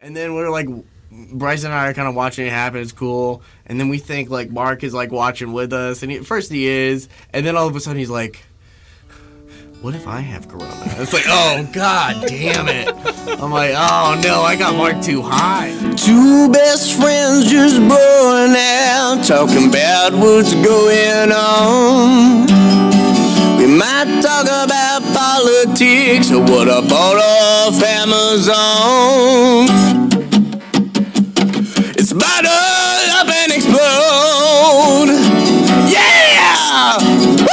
And then we're like, Bryson and I are kind of watching it happen. It's cool. And then we think like Mark is like watching with us. And first he is. And then all of a sudden he's like, what if I have corona? It's like, oh, God damn it. I'm like, oh, no, I got Mark too high. Two best friends just blowing out, talking about what's going on. We might talk about politics or what I bought off Amazon. It's bottle up and explode. Yeah! Woo!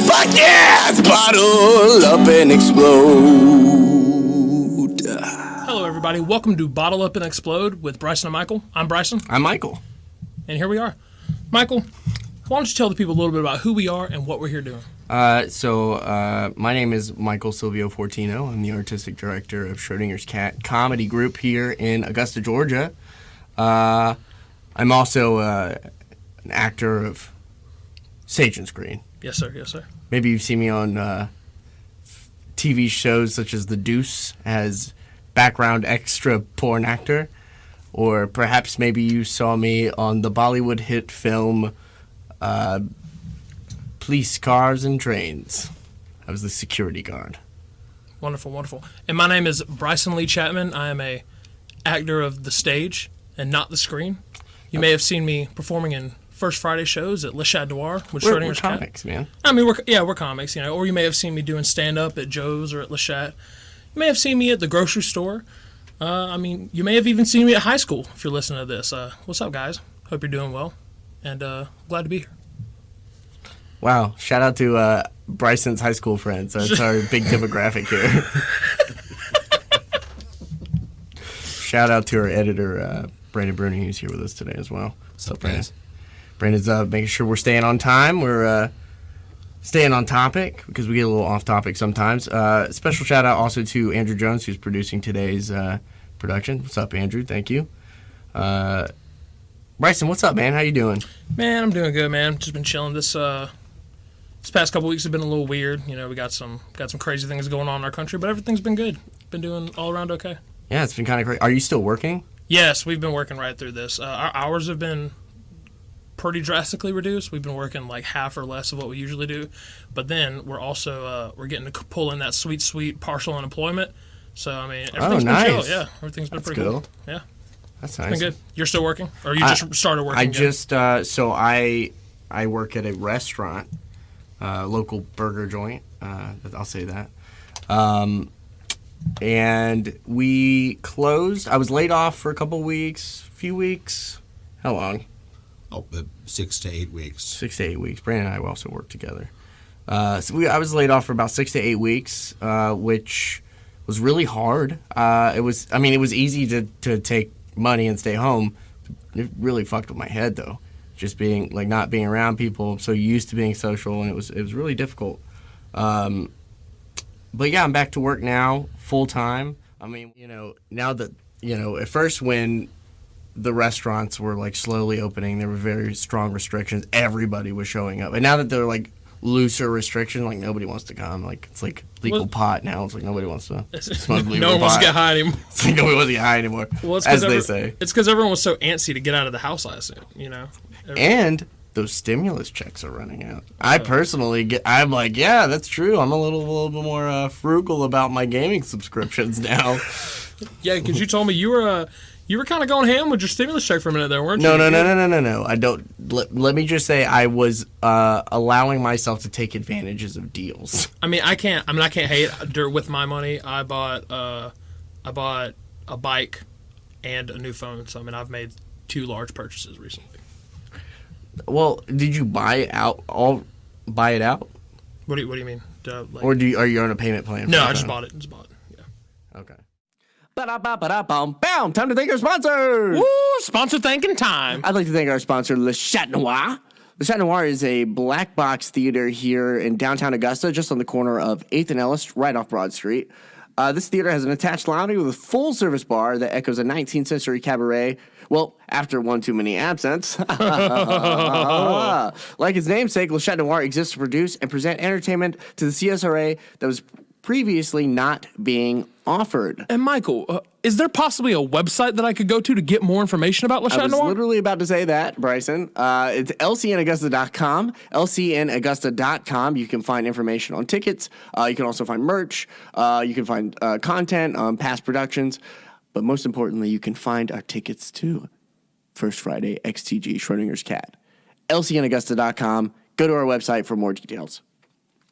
Fuck yeah! It's bottle up and explode. Hello, everybody. Welcome to Bottle Up and Explode with Bryson and Michael. I'm Bryson. I'm Michael. And here we are. Michael, why don't you tell the people a little bit about who we are and what we're here doing? My name is Michael Silvio Fortino. I'm the artistic director of Schrodinger's comedy group here in Augusta, Georgia. I'm also an actor of stage and screen. Yes, sir. Yes, sir. Maybe you've seen me on TV shows such as The Deuce as background extra porn actor. Or perhaps maybe you saw me on the Bollywood hit film Police Cars and Trains. I was the security guard. Wonderful, wonderful. And my name is Bryson Lee Chapman. I am a actor of the stage and not the screen. You may have seen me performing in First Friday shows at Le Chat Noir with Schrodinger's We're comics, man. I mean, we're comics, you know. Or you may have seen me doing stand-up at Joe's or at Le Chat. You may have seen me at the grocery store. You may have even seen me at high school if you're listening to this. What's up, guys? Hope you're doing well. And glad to be here. Wow. Shout out to Bryson's high school friends. That's our big demographic here. Shout out to our editor, Brandon Bruni, who's here with us today as well. What's up, Brandon? Brandon's making sure we're staying on time. We're staying on topic because we get a little off topic sometimes. Special shout out also to Andrew Jones, who's producing today's production. What's up, Andrew? Thank you. Bryson, what's up, man? How you doing? Man, I'm doing good, man. Just been chilling. This past couple weeks have been a little weird. You know, we got some crazy things going on in our country, but everything's been good. Been doing all around okay. Yeah, it's been kind of crazy. Are you still working? Yes, we've been working right through this. Our hours have been pretty drastically reduced. We've been working like half or less of what we usually do, but then we're also we're getting to pull in that sweet partial unemployment. So I mean, everything's been chill. Yeah, everything's been pretty cool. Yeah, that's nice. Been good. You're still working, or you just started working? I just I work at a restaurant, local burger joint. I'll say that. And we closed. I was laid off for a few weeks. How long? 6 to 8 weeks. 6 to 8 weeks. Brandon and I also work together. I was laid off for about 6 to 8 weeks, which was really hard. It was easy to take money and stay home. It really fucked with my head though. Just being like not being around people. I'm so used to being social, and it was really difficult. But yeah, I'm back to work now, full time. I mean, now that at first when the restaurants were like slowly opening, there were very strong restrictions. Everybody was showing up, and now that they're like looser restrictions, like nobody wants to come. Like it's like legal pot now. It's like nobody wants to smoke legal pot. No one wants to get high anymore. It's like nobody wants to get high anymore. Well, as they say. It's because everyone was so antsy to get out of the house last year, And those stimulus checks are running out. I personally I'm like, yeah, that's true. I'm a little bit more frugal about my gaming subscriptions now. Yeah, because you told me you were kind of going ham with your stimulus check for a minute there, weren't you? No. I don't. Let me just say I was allowing myself to take advantages of deals. I can't hate with my money. I bought a bike and a new phone. So I've made 2 large purchases recently. Well, did you buy it out? Buy it out? What do you mean? Or are you on a payment plan? No, I just bought it. Yeah. Okay. Ba-da-ba-ba-da-bum-bam. Time to thank our sponsors. Woo! Sponsor thanking time. I'd like to thank our sponsor, Le Chat Noir. Le Chat Noir is a black box theater here in downtown Augusta, just on the corner of 8th and Ellis, right off Broad Street. This theater has an attached lobby with a full-service bar that echoes a 19th century cabaret. Well, after one too many absents. Like its namesake, Le Chat Noir exists to produce and present entertainment to the CSRA that was previously not being offered. And Michael, is there possibly a website that I could go to get more information about Le I Chat was Noir? literally about to say that, Bryson. It's lcnaugusta.com, lcnaugusta.com. You can find information on tickets. You can also find merch. You can find content on past productions. But most importantly, you can find our tickets to First Friday XTG Schrodinger's Cat. lcnaugusta.com. Go to our website for more details.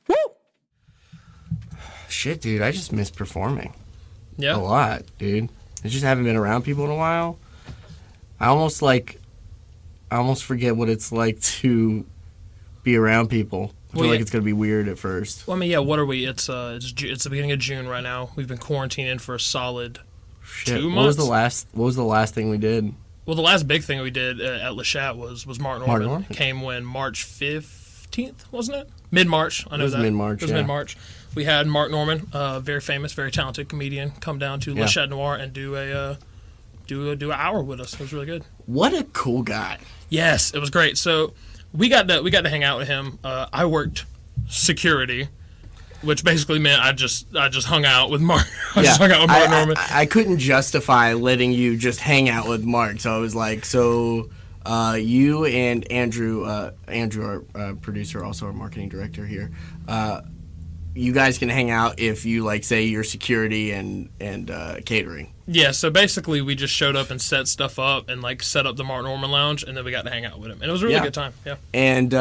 Woo! Shit, dude, I just miss performing. Yeah. A lot, dude. I just haven't been around people in a while. I almost forget what it's like to be around people. I feel like it's gonna be weird at first. Well, I mean, yeah. What are we? It's the beginning of June right now. We've been quarantining for a solid 2 months. What was the last thing we did? Well, the last big thing we did at Le Chat was Mark Norman. Came when March 15th, wasn't it? Mid-March. I know that. Mid-March. It was mid-March. We had Mark Norman, very famous, very talented comedian, come down to Le Chat Noir and do an hour with us. It was really good. What a cool guy. Yes, it was great. So we got to hang out with him. I worked security, which basically meant I just hung out with Mark. I just hung out with Mark Norman. I couldn't justify letting you just hang out with Mark, so I was like, you and Andrew, our producer, also our marketing director here, you guys can hang out if you like say your security and catering. Yeah, so basically we just showed up and set stuff up and like set up the Mark Norman Lounge, and then we got to hang out with him, and it was a really good time. Yeah. And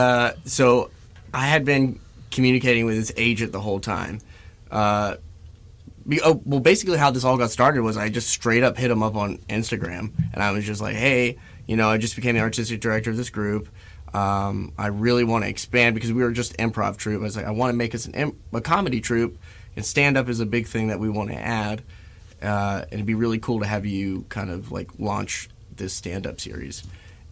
so I had been communicating with his agent the whole time. Basically how this all got started was I just straight up hit him up on Instagram, and I was just like, hey, I just became the artistic director of this group. I really want to expand because we were just improv troupe. I was like, I want to make us a comedy troupe, and stand-up is a big thing that we want to add. And it'd be really cool to have you kind of like launch this stand-up series.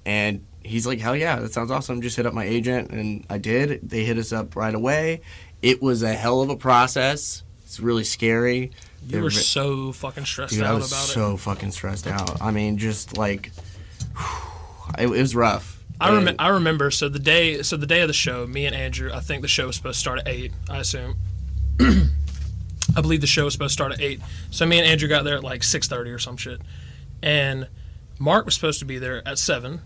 And he's like, hell yeah, that sounds awesome. Just hit up my agent, and I did. They hit us up right away. It was a hell of a process. It's really scary. You were so fucking stressed out about it. I was so fucking stressed out. I mean, just like, it was rough. I remember. So the day of the show, me and Andrew, I think the show was supposed to start at 8. I assume. I believe the show was supposed to start at 8. So me and Andrew got there at like 6:30 or some shit, and Mark was supposed to be there at 7.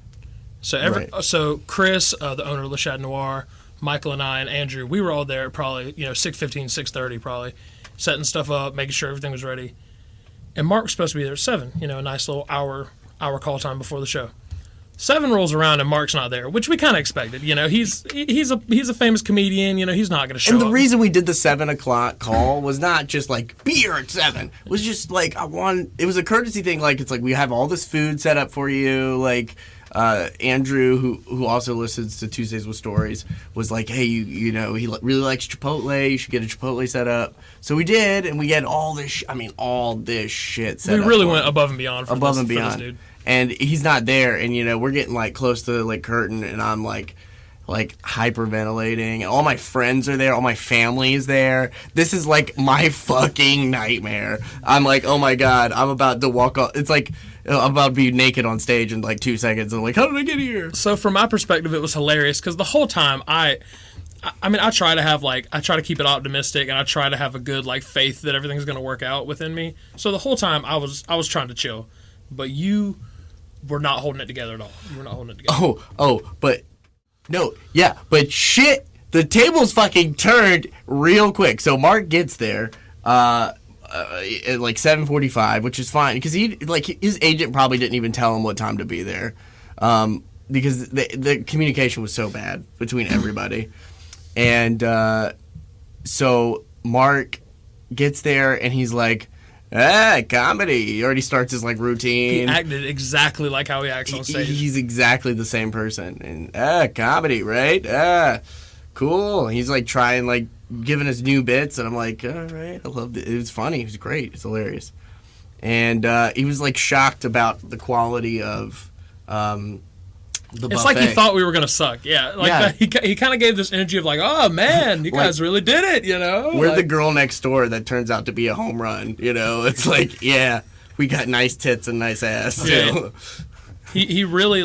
So so Chris, the owner of Le Chat Noir, Michael and I and Andrew, we were all there at probably 6:15, 6:30 probably, setting stuff up, making sure everything was ready. And Mark was supposed to be there at 7. A nice little hour call time before the show. 7 rolls around and Mark's not there, which we kind of expected. He's a famous comedian. He's not going to show up. And the reason we did the 7 o'clock call was not just like be here at 7. It was just like it was a courtesy thing. Like it's like we have all this food set up for you. Like Andrew, who also listens to Tuesdays with Stories, was like, hey, he really likes Chipotle. You should get a Chipotle set up. So we did, and we had all this shit set up. We really went above and beyond for this dude. And he's not there, and we're getting like close to like curtain, and I'm like hyperventilating, and all my friends are there, all my family is there. This is like my fucking nightmare. I'm like, oh my god, I'm about to walk off. It's like I'm about to be naked on stage in like 2 seconds. And I'm like, how did I get here? So from my perspective, it was hilarious because the whole time I try to keep it optimistic, and I try to have a good like faith that everything's gonna work out within me. So the whole time I was trying to chill, but you were not holding it together at all. You were not holding it together. But shit, the tables fucking turned real quick. So Mark gets there at like 7:45, which is fine because his agent probably didn't even tell him what time to be there, because the communication was so bad between everybody, and so Mark gets there and he's like, comedy. He already starts his like routine. He acted exactly like how he acts on stage. He's exactly the same person. And comedy, right? Cool. He's like trying, like giving us new bits, and I'm like, all right, I loved it. It was funny. It was great. It's hilarious. And he was like shocked about the quality of the buffet. It's like he thought we were gonna suck. He kind of gave this energy of like, oh man, you guys really did it. We're the girl next door that turns out to be a home run. It's like, yeah, we got nice tits and nice ass. Yeah. He really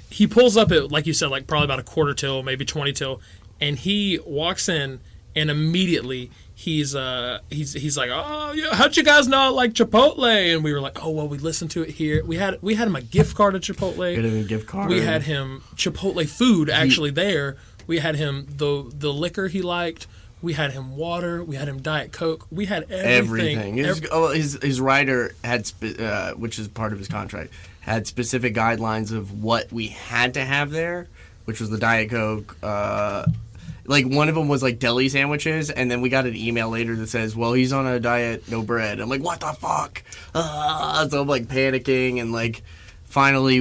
he pulls up at, like you said, like probably about a quarter till, maybe 20 till, and he walks in and immediately he's like, oh yeah, how'd you guys not like Chipotle? And we were like, oh well, we listened to it here. We had him a gift card at Chipotle. Get him a gift card. We had him Chipotle food actually there. We had him the liquor he liked. We had him water. We had him Diet Coke. We had everything. His rider had, which is part of his contract, had specific guidelines of what we had to have there, which was the Diet Coke. Like, one of them was, like, deli sandwiches, and then we got an email later that says, well, he's on a diet, no bread. I'm like, what the fuck? So I'm, like, panicking, and, like, finally,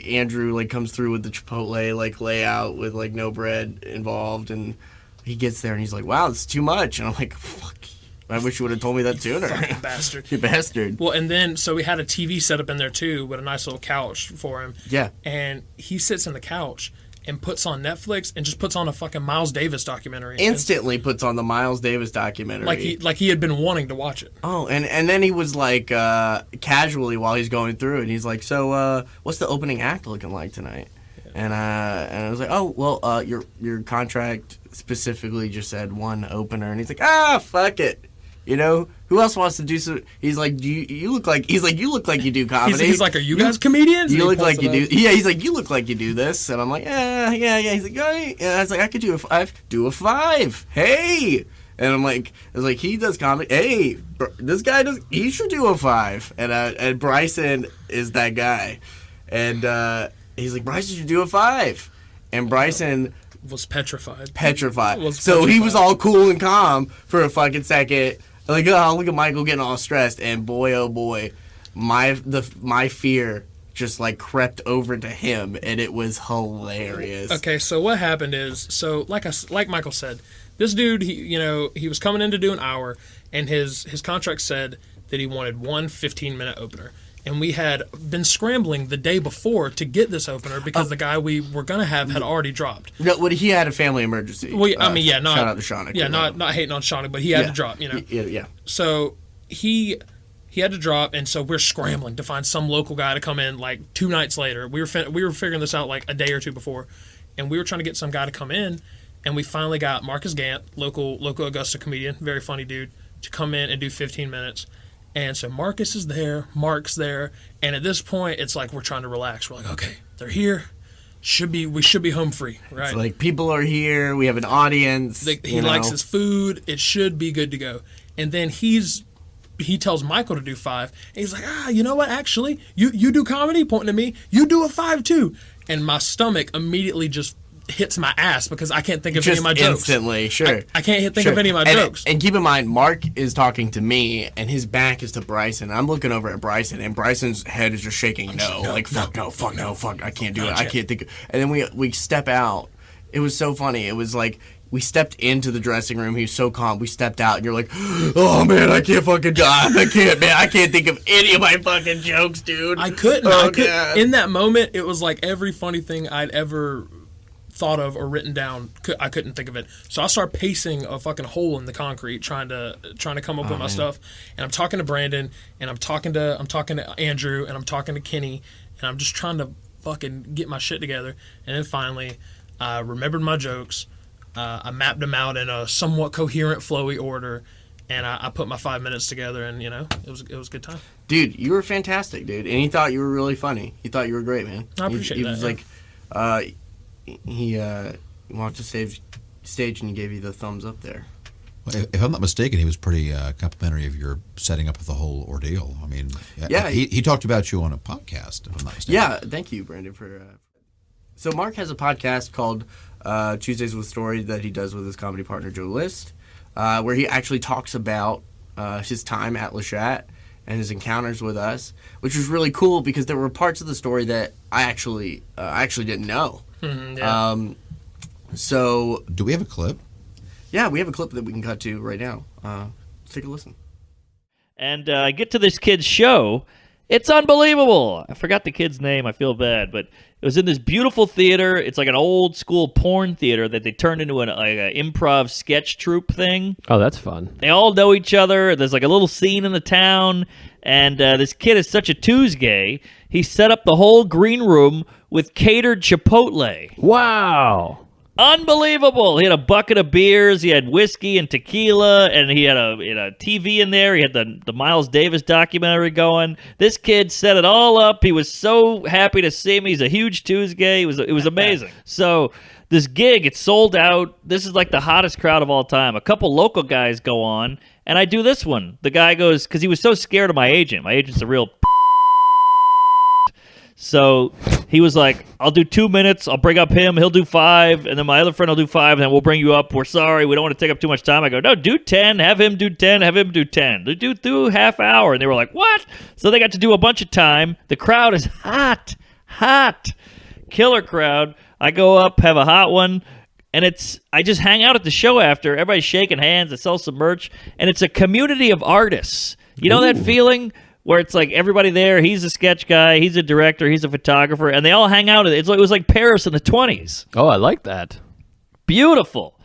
Andrew, like, comes through with the Chipotle, like, layout with, like, no bread involved, and he gets there, and he's like, wow, it's too much. And I'm like, fuck, I wish you would have told me that sooner. Fucking bastard. You bastard. Well, and then, so we had a TV set up in there, too, with a nice little couch for him. Yeah. And he sits in the couch and puts on Netflix and just puts on a fucking Miles Davis documentary. Instantly puts on the Miles Davis documentary. Like he had been wanting to watch it. Oh, and then he was like, casually while he's going through it, he's like, so what's the opening act looking like tonight? Yeah. And I was like, oh, well, your contract specifically just said one opener. And he's like, fuck it. You know, who else wants to do so? He's like, you look like you look like you do comedy. He's like, are you guys comedians? You look like you do. Yeah, he's like, you look like you do this. And I'm like, yeah. He's like, yeah. And I was like, I could do a 5. Do a 5. Hey. And I was like, he does comedy. Hey, this guy does. He should do a 5. And Bryson is that guy. And he's like, Bryson should do a 5. And Bryson was petrified. So he was all cool and calm for a fucking second. Like, oh, look at Michael getting all stressed, and boy, oh boy, my fear just like crept over to him, and it was hilarious. Okay, so what happened is, like Michael said, this dude, he was coming in to do an hour, and his contract said that he wanted one 15-minute opener. And we had been scrambling the day before to get this opener because the guy we were going to have had already dropped. No, he had a family emergency. Well, I mean, shout out to Shonick. Yeah, not hating on Shonick, but he had to drop, Yeah. So he had to drop, and so we're scrambling to find some local guy to come in like 2 nights later. We were figuring this out like a day or two before, and we were trying to get some guy to come in, and we finally got Marcus Gant, local Augusta comedian, very funny dude, to come in and do 15 minutes. And so Marcus is there, Mark's there, and at this point, it's like we're trying to relax. We're like, okay, they're here. We should be home free, right? It's like people are here. We have an audience. He likes his food. It should be good to go. And then he tells Michael to do 5. And he's like, you know what? Actually, you do comedy, pointing to me. You do a 5 too. And my stomach immediately just hits my ass because I can't think of any of my jokes. Instantly, sure. I can't think of any of my jokes. And keep in mind, Mark is talking to me, and his back is to Bryson. I'm looking over at Bryson, and Bryson's head is just shaking. No, fuck, I can't do it. I can't think. And then we step out. It was so funny. It was like we stepped into the dressing room. He was so calm. We stepped out, and you're like, oh man, I can't fucking die. I can't think of any of my fucking jokes, dude. I couldn't. God. In that moment, it was like every funny thing I'd ever thought of or written down, I couldn't think of it. So I start pacing a fucking hole in the concrete, trying to come up with my stuff. And I'm talking to Brandon, and I'm talking to Andrew, and I'm talking to Kenny, and I'm just trying to fucking get my shit together. And then finally, I remembered my jokes. I mapped them out in a somewhat coherent, flowy order, and I put my 5 minutes together, and it was a good time. Dude, you were fantastic, dude, and he thought you were really funny. He thought you were great, man. I appreciate that. He was like, he walked the stage and he gave you the thumbs up there. Well, if I'm not mistaken, he was pretty complimentary of your setting up the whole ordeal. I mean, yeah, he talked about you on a podcast, if I'm not mistaken. Yeah, thank you, Brandon, for. So Mark has a podcast called Tuesdays with Story that he does with his comedy partner Joe List, where he actually talks about his time at Le Chat and his encounters with us, which was really cool because there were parts of the story that I actually didn't know. Mm-hmm, yeah. So do we have a clip? Yeah, we have a clip that we can cut to right now. Let's take a listen. And I get to this kid's show. It's unbelievable. I forgot the kid's name. I feel bad, but it was in this beautiful theater. It's like an old school porn theater that they turned into an improv sketch troupe thing. Oh, that's fun. They all know each other. There's like a little scene in the town, and this kid is such a Tuesday. He set up the whole green room with catered Chipotle. Wow. Unbelievable. He had a bucket of beers. He had whiskey and tequila, and he had a TV in there. He had the Miles Davis documentary going. This kid set it all up. He was so happy to see me. He's a huge Tuesday. It was amazing. So this gig, it's sold out. This is like the hottest crowd of all time. A couple local guys go on, and I do this one. The guy goes, because he was so scared of my agent. My agent's a real so he was like, I'll do 2 minutes. I'll bring up him. He'll do 5. And then my other friend will do 5. And then we'll bring you up. We're sorry. We don't want to take up too much time. I go, no, do 10. Have him do 10. Have him do 10. Do half hour. And they were like, what? So they got to do a bunch of time. The crowd is hot. Killer crowd. I go up, have a hot one. And I just hang out at the show after. Everybody's shaking hands. I sell some merch. And it's a community of artists. You know that feeling? Where it's like everybody there, he's a sketch guy, he's a director, he's a photographer, and they all hang out. It was like Paris in the 20s. Oh, I like that. Beautiful.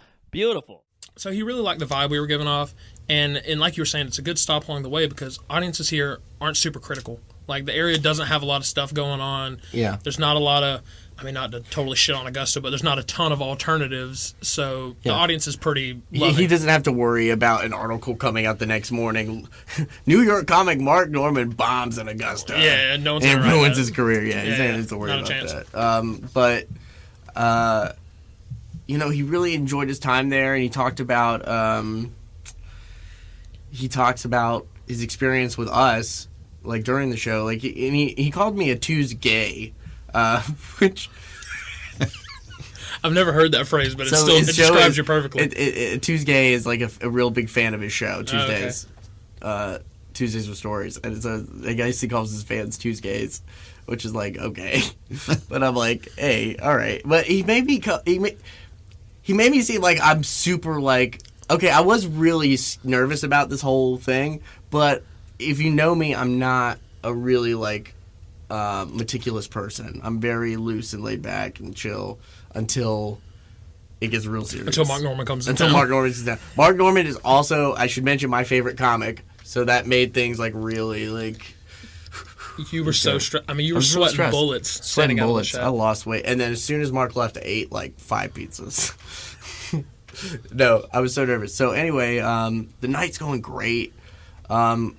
So he really liked the vibe we were giving off, and like you were saying, it's a good stop along the way because audiences here aren't super critical. Like, the area doesn't have a lot of stuff going on. Yeah. There's not a lot of, I mean, not to totally shit on Augusta, but there's not a ton of alternatives, so the audience is pretty loving. He doesn't have to worry about an article coming out the next morning. New York comic Mark Norman bombs in Augusta. Yeah, no one's and gonna write ruins that. his career. Yeah, he doesn't have to worry not a about chance. that. He really enjoyed his time there, and he talked about his experience with us, like during the show. Like, and he called me a Tuesday. Which I've never heard that phrase, but it describes you perfectly. Tuesday is like a real big fan of his show, Tuesdays. Okay. Tuesdays with Stories. And I guess he calls his fans Tuesdays, which is like, okay. But I'm like, hey, all right. But he made me seem like I'm super like, okay, I was really nervous about this whole thing, but if you know me, I'm not a really like meticulous person. I'm very loose and laid back and chill until it gets real serious. Until Mark Norman comes in Until town. Mark Norman comes down. Mark Norman is also, I should mention, my favorite comic, so that made things like really like. You were so stressed. I mean, you were was really sweating stressed. bullets. Sweating standing out on the bullets. set. I lost weight, and then as soon as Mark left, I ate like 5 pizzas. No, I was so nervous. So anyway, the night's going great. I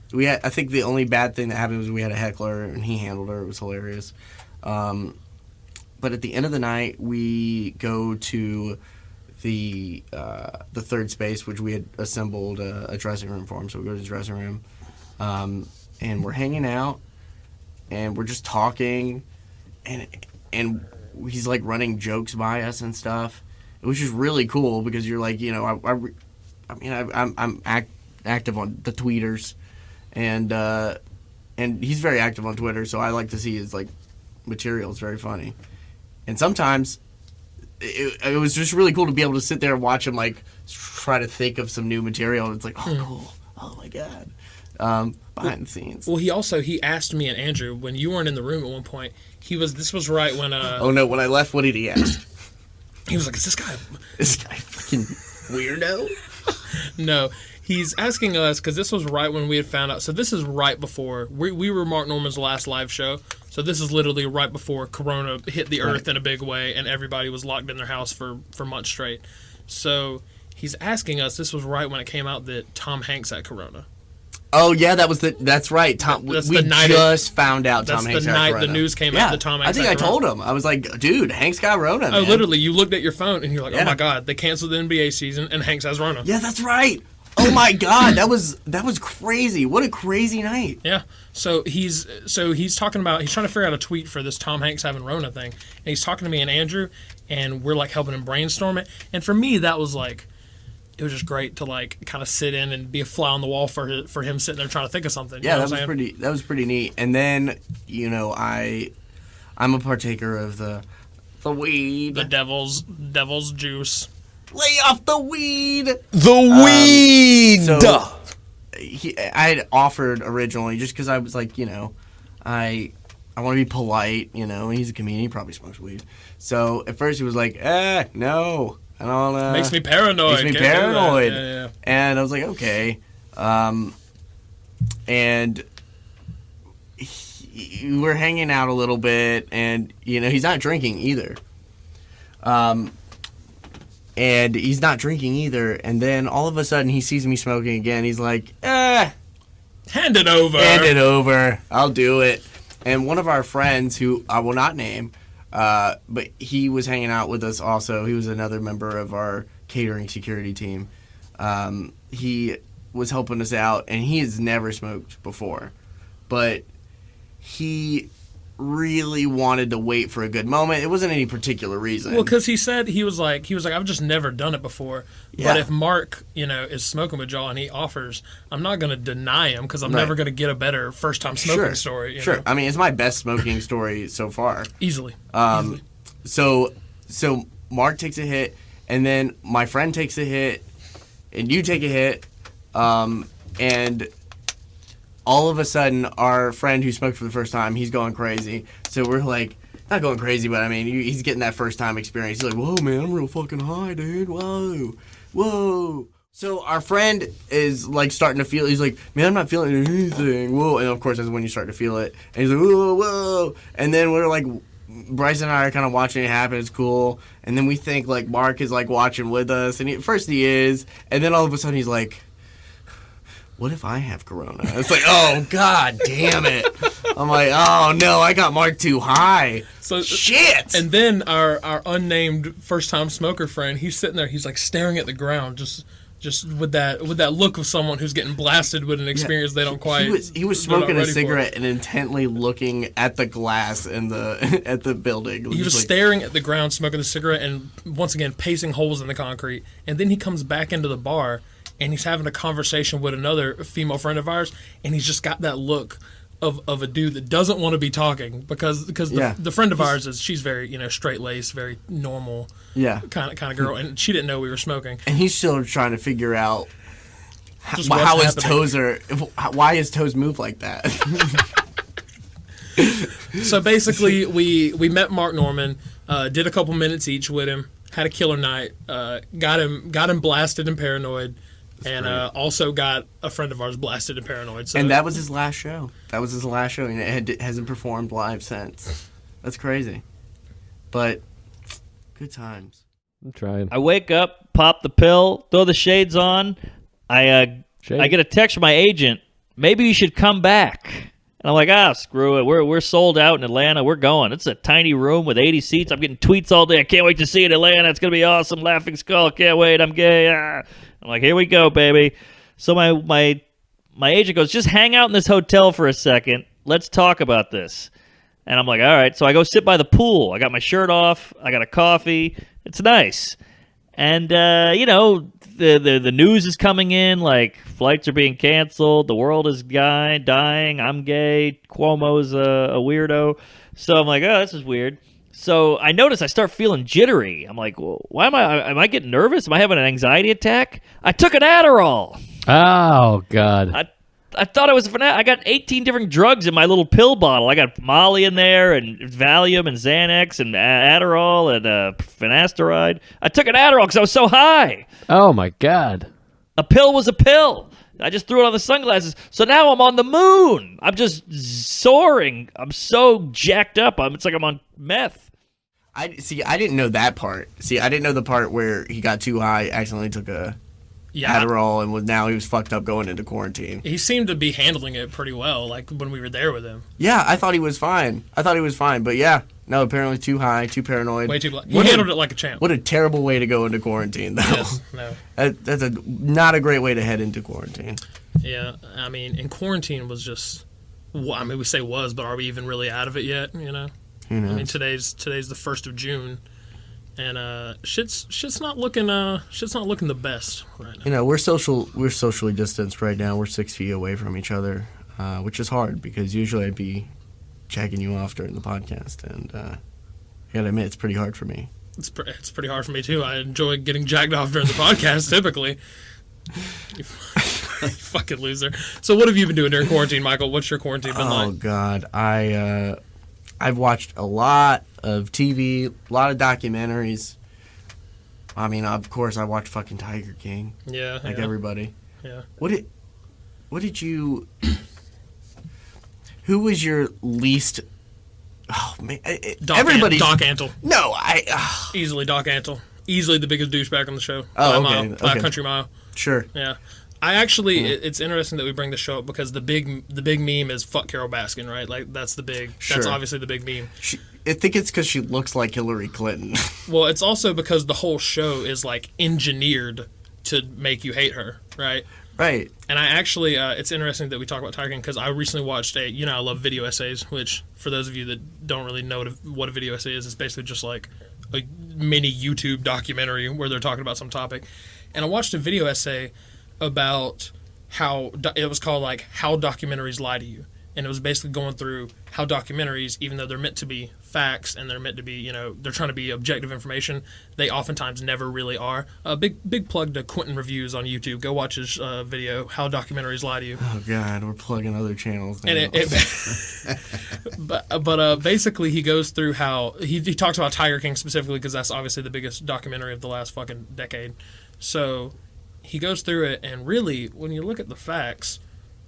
think the only bad thing that happened was we had a heckler and he handled her. It was hilarious. But at the end of the night, we go to the third space, which we had assembled a dressing room for him. So we go to the dressing room, and we're hanging out, and we're just talking, and he's like running jokes by us and stuff, which is really cool because you're like, I'm active on the tweeters, and he's very active on Twitter, so I like to see his like material. It's very funny, and sometimes it was just really cool to be able to sit there and watch him like try to think of some new material, and it's like, oh cool, oh my god, behind the scenes. Well, he asked me and Andrew when you weren't in the room at one point. This was right when Oh no, when I left, what did he ask? he was like, "Is this guy fucking weirdo?" No, he's asking us because this was right when we had found out. So this is right before we were Mark Norman's last live show. So this is literally right before Corona hit the earth in a big way, and everybody was locked in their house for months straight. So he's asking us. This was right when it came out that Tom Hanks had Corona. Oh yeah, that's right. Tom, we just found out Tom Hanks had Corona. That's the night the news came out that Tom Hanks I think had I told him. I was like, dude, Hanks got Rona. Oh, man. literally, you looked at your phone and you're like, Yeah. oh my god, they canceled the NBA season and Hanks has Rona. Yeah, that's right. Oh my god, that was crazy. What a crazy night. Yeah. So he's talking about, he's trying to figure out a tweet for this Tom Hanks having Rona thing, and he's talking to me and Andrew, and we're like helping him brainstorm it. And for me, that was like, it was just great to like kind of sit in and be a fly on the wall for him sitting there trying to think of something. Yeah, that was pretty neat. And then I'm a partaker of the weed. The devil's juice. Lay off the weed. The weed. So I had offered originally just because I was like, I want to be polite, and he's a comedian, he probably smokes weed. So at first he was like, no, I don't. Makes me paranoid. Makes me Can't do that. paranoid. Yeah. And I was like, okay. And we're hanging out a little bit, and he's not drinking either. and he's not drinking either. And then all of a sudden, he sees me smoking again. He's like, Hand it over. hand it over. I'll do it. And one of our friends, who I will not name, but he was hanging out with us also. He was another member of our catering security team. He was helping us out, and he has never smoked before. But he really wanted to wait for a good moment. It wasn't any particular reason. Well, because he said he was like I've just never done it before. Yeah. But if Mark, is smoking with y'all and he offers, I'm not going to deny him because I'm Right. never going to get a better first time smoking story. You Sure. know? I mean, it's my best smoking story so far. Easily. So Mark takes a hit, and then my friend takes a hit, and you take a hit, and all of a sudden, our friend who smoked for the first time, he's going crazy. So we're like, not going crazy, but I mean, he's getting that first time experience. He's like, whoa, man, I'm real fucking high, dude. Whoa. So our friend is like starting to feel, he's like, man, I'm not feeling anything. Whoa. And of course, that's when you start to feel it. And he's like, whoa. And then we're like, Bryson and I are kind of watching it happen. It's cool. And then we think like Mark is like watching with us. And first he is. And then all of a sudden he's like, what if I have corona? It's like, oh, God damn it. I'm like, oh, no, I got Mark too high. So shit. And then our unnamed first time smoker friend, he's sitting there, he's like staring at the ground, just with that look of someone who's getting blasted with an experience they don't quite. He was smoking a cigarette and intently looking at the glass in the at the building. He was staring at the ground, smoking the cigarette, and once again pacing holes in the concrete. And then he comes back into the bar, and he's having a conversation with another female friend of ours, and he's just got that look of a dude that doesn't want to be talking because the friend of ours she's very straight laced, very normal, kind of girl, and she didn't know we were smoking. And he's still trying to figure out how his toes why his toes move like that. So basically, we met Mark Norman, did a couple minutes each with him, had a killer night, got him blasted and paranoid. And also got a friend of ours blasted and paranoid. So. And that was his last show. And it hasn't performed live since. That's crazy. But good times. I'm trying. I wake up, pop the pill, throw the shades on. I get a text from my agent. Maybe you should come back. And I'm like, screw it. We're sold out in Atlanta. We're going. It's a tiny room with 80 seats. I'm getting tweets all day. I can't wait to see it in Atlanta. It's going to be awesome. Laughing Skull. Can't wait. I'm gay. I'm like, here we go, baby. So my agent goes, just hang out in this hotel for a second. Let's talk about this. And I'm like, all right. So I go sit by the pool. I got my shirt off. I got a coffee. It's nice. And, the news is coming in, like flights are being canceled, the world is dying, I'm gay, Cuomo's a weirdo. So I'm like, oh, this is weird. So I notice I start feeling jittery. I'm like, well, why am I getting nervous? Am I having an anxiety attack? I took an Adderall. Oh, God. I thought I was I got 18 different drugs in my little pill bottle. I got Molly in there, and Valium, and Xanax, and Adderall, and finasteride. I took an Adderall because I was so high. Oh, my God. A pill was a pill. I just threw it on the sunglasses. So now I'm on the moon. I'm just soaring. I'm so jacked up. It's like I'm on meth. I didn't know that part. I didn't know the part where he got too high, accidentally took a Adderall, and he was fucked up going into quarantine. He seemed to be handling it pretty well, like when we were there with him. Yeah, I thought he was fine. But yeah, no, apparently too high, too paranoid. Way too black. He handled it like a champ. What a terrible way to go into quarantine, though. Yes, no. That's not a great way to head into quarantine. Yeah, I mean, and quarantine was just, we say was, but are we even really out of it yet, Who knows? I mean, today's the 1st of June. And shit's not looking the best right now. We're socially distanced right now. We're 6 feet away from each other, which is hard because usually I'd be jacking you off during the podcast, and I gotta admit it's pretty hard for me. It's pretty hard for me too. I enjoy getting jacked off during the podcast typically. You fucking loser. So what have you been doing during quarantine, Michael? What's your quarantine been like? Oh God, I've watched a lot of TV, a lot of documentaries. I mean, of course, I watched fucking Tiger King. Yeah, like everybody. Yeah. What did you? Who was your least? Oh man, everybody. Doc Antle. No, Easily Doc Antle. easily the biggest douchebag on the show. Oh, by a okay. mile, by a country mile. Sure. Yeah. I actually, it's interesting that we bring the show up because the big meme is fuck Carol Baskin, right? Like that's Sure. obviously the big meme. I think it's because she looks like Hillary Clinton. Well, it's also because the whole show is like engineered to make you hate her, right? Right. And I actually, it's interesting that we talk about Tiger King because I recently watched I love video essays, which for those of you that don't really know what a video essay is, it's basically just like a mini YouTube documentary where they're talking about some topic. And I watched a video essay about how it was called like How Documentaries Lie to You. And it was basically going through how documentaries, even though they're meant to be facts and they're meant to be, they're trying to be objective information, they oftentimes never really are. Big plug to Quentin Reviews on YouTube. Go watch his video, How Documentaries Lie to You. Oh, God, we're plugging other channels now. And but basically he goes through how, he talks about Tiger King specifically because that's obviously the biggest documentary of the last fucking decade. So he goes through it, and really, when you look at the facts,